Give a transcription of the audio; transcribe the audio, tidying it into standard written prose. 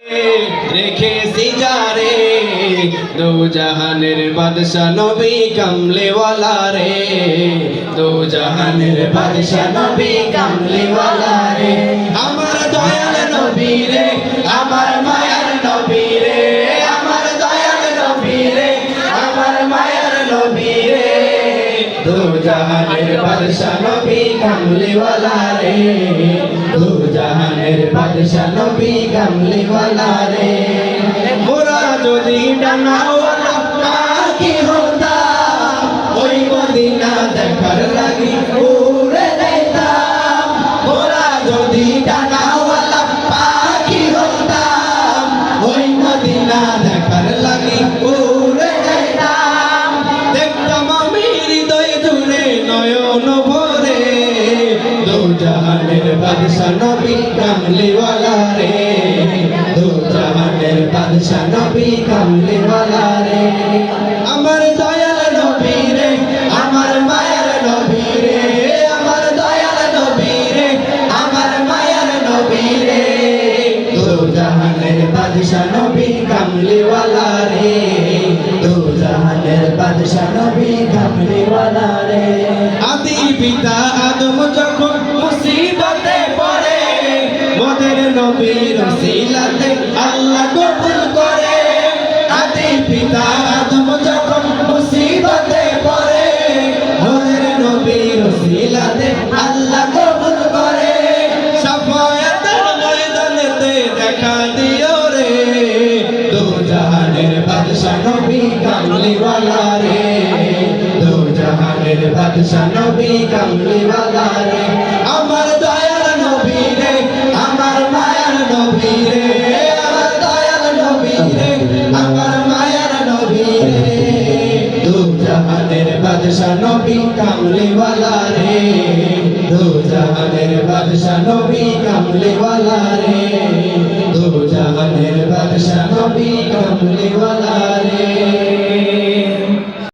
রেখেছি যারে দু জাহানের বাদশা নবী কামলিওয়ালা রে, দু জাহানের বাদশা নবী কামলিওয়ালা রে। আমার দয়াল নবী রে, আমার মায়ার নবী রে, আমার দয়াল নবী রে, আমার মায়ার নবী রে, দু জাহানের বাদশা নবী কামলিওয়ালা রে, দু জাহানের বাদশা নবী কামলিওয়ালা রে। মোরা যদি ডানাওয়ালা পাখি হতাম, ওই মদিনা দেখার লাগি উড়ে যাইতাম। মোরা যদি ডানাওয়ালা পাখি হতাম, ওই মদিনা দেখার লাগি উড়ে যাইতাম। দেখতাম আমি হৃদয় জুড়ে নয়ন ভরে, দু জাহানের বাদশা নবী কামলিওয়ালা রে, দু জাহানের বাদশা নবী কামলিওয়ালা রে। আমার দয়াল নবী রে, আমার মায়ার নবী রে, আমার দয়াল নবী রে, আমার মায়ার নবী রে, দু জাহানের বাদশা নবী কামলিওয়ালা রে, দু জাহানের বাদশা নবী কামলিওয়ালা রে। আদি পিতা আদম যখন মুসিবতে পড়ে, মোদের নবীর ওসিলাতে আল্লাহ কবুল করে। আদি পিতা আদম যখন মুসিবতে পড়ে, মোদের নবীর ওসিলাতে আল্লাহ কবুল করে। শাফায়াতের ময়দানেতে দেখা দিও রে, দু জাহানের বাদশা নবী কামলিওয়ালা রে, দু জাহানের বাদশা নবী কামলিওয়ালা রে। আমার দয়াল নবী রে, আমার মায়ার নবী রে, আমার দয়াল নবী রে, আমার মায়ার নবী রে, দু জাহানের বাদশা নবী কামলিওয়ালা রে, দু জাহানের বাদশা নবী কামলিওয়ালা রে, দু জাহানের বাদশা নবী কামলিওয়ালা।